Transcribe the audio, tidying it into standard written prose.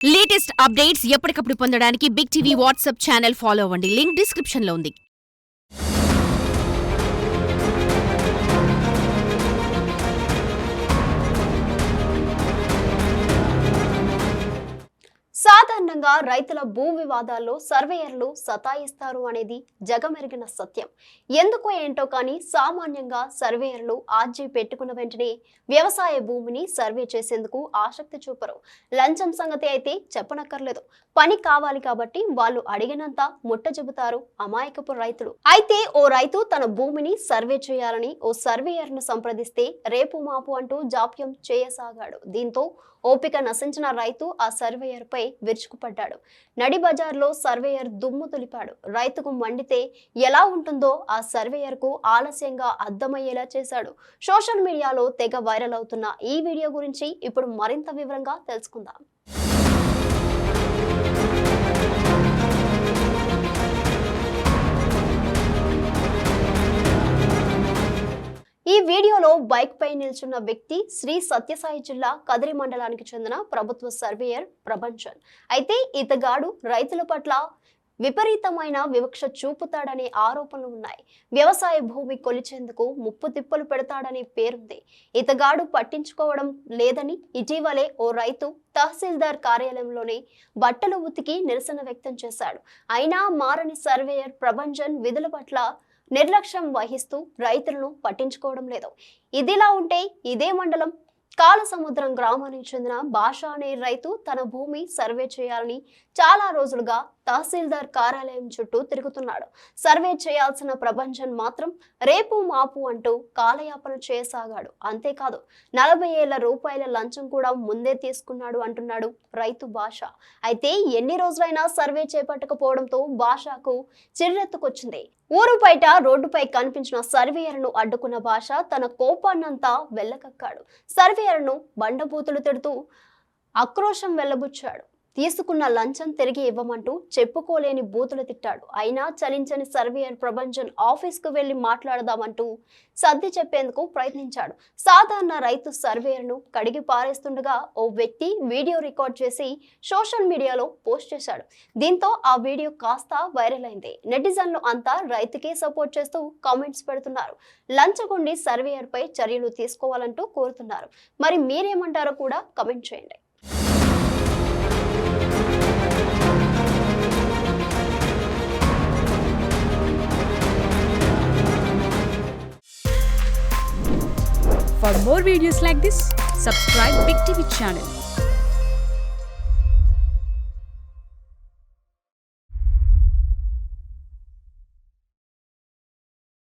Latest updates ఎప్పటికప్పుడు పొందడానికి Big TV WhatsApp channel follow అవ్వండి. లింక్ డిస్క్రిప్షన్ లో ఉంది. సాధారణంగా రైతుల భూ వివాదాల్లో సర్వేయర్లు సతాయిస్తారు అనేది జగమెరిగిన సత్యం. ఎందుకో ఏంటో కానీ సామాన్యంగా సర్వేయర్లు ఆర్జీ పెట్టుకున్న వెంటనే వ్యవసాయ భూమిని సర్వే చేసేందుకు ఆసక్తి చూపరు. లంచం సంగతి అయితే చెప్పనక్కర్లేదు. పని కావాలి కాబట్టి వాళ్ళు అడిగినంత ముట్ట చెబుతారు అమాయకపు రైతులు. అయితే ఓ రైతు తన భూమిని సర్వే చేయాలని ఓ సర్వేయర్ను సంప్రదిస్తే రేపు మాపు అంటూ జాప్యం చేయసాగాడు. దీంతో ఓపిక నశించిన రైతు ఆ సర్వేయర్ పై విరుచుకుపడ్డాడు. నడి బజార్లో సర్వేయర్ దుమ్ము దులిపాడు. రైతుకు మండితే ఎలా ఉంటుందో ఆ సర్వేయర్ కు ఆలస్యంగా అర్థమయ్యేలా చేశాడు. సోషల్ మీడియాలో తెగ వైరల్ అవుతున్న ఈ వీడియో గురించి ఇప్పుడు మరింత వివరంగా తెలుసుకుందాం. ఈ వీడియోలో బైక్ పై నిల్చున్న వ్యక్తి శ్రీ సత్యసాయి జిల్లా కదిరి మండలానికి చెందిన ప్రభుత్వ సర్వేయర్ ప్రభంజన్. అయితే ఇతగాడు రైతుల పట్ల విపరీతమైన వివక్ష చూపుతాడనే ఆరోపణలు ఉన్నాయి. వ్యవసాయ భూమి కొలిచేందుకు ముప్పు తిప్పలు పెడతాడనే పేరుంది. ఇతగాడు పట్టించుకోవడం లేదని ఇటీవలే ఓ రైతు తహసీల్దార్ కార్యాలయంలోనే బట్టలు ఉతికి నిరసన వ్యక్తం చేశాడు. అయినా మారని సర్వేయర్ ప్రభంజన్ విధుల పట్ల నిర్లక్ష్యం వహిస్తూ రైతులను పట్టించుకోవడం లేదు. ఇదిలా ఉంటే ఇదే మండలం కాలసముద్రం గ్రామానికి చెందిన భాష అనే రైతు తన భూమి సర్వే చేయాలని చాలా రోజులుగా తహసీల్దార్ కార్యాలయం చుట్టూ తిరుగుతున్నాడు. సర్వే చేయాల్సిన ప్రభంజన్ మాత్రం రేపు మాపు అంటూ కాలయాపన చేయసాగాడు. అంతేకాదు 40,000 రూపాయల లంచం కూడా ముందే తీసుకున్నాడు అంటున్నాడు రైతు భాష. అయితే ఎన్ని రోజులైనా సర్వే చేపట్టకపోవడంతో భాషకు చిర్రెత్తుకొచ్చింది. ఊరు బయట రోడ్డుపై కనిపించిన సర్వేయర్ను అడ్డుకున్న భాష తన కోపాన్నంతా వెళ్ళకక్కాడు. సర్వేయర్ను బండబూతులు తిడుతూ ఆక్రోశం వెళ్లబుచ్చాడు. తీసుకున్న లంచం తిరిగి ఇవ్వమంటూ చెప్పుకోలేని బూతులు తిట్టాడు. అయినా చలించని సర్వేయర్ ప్రభంజన్ ఆఫీస్కు వెళ్లి మాట్లాడదామంటూ సర్ది చెప్పేందుకు ప్రయత్నించాడు. సాధారణ రైతు సర్వేయర్ను కడిగి పారేస్తుండగా ఓ వ్యక్తి వీడియో రికార్డ్ చేసి సోషల్ మీడియాలో పోస్ట్ చేశాడు. దీంతో ఆ వీడియో కాస్త వైరల్ అయింది. నెటిజన్లు అంతా రైతుకే సపోర్ట్ చేస్తూ కామెంట్స్ పెడుతున్నారు. లంచగొండి సర్వేయర్ పై చర్యలు తీసుకోవాలంటూ కోరుతున్నారు. మరి మీరేమంటారో కూడా కామెంట్ చేయండి. For more videos like this, subscribe Big TV channel.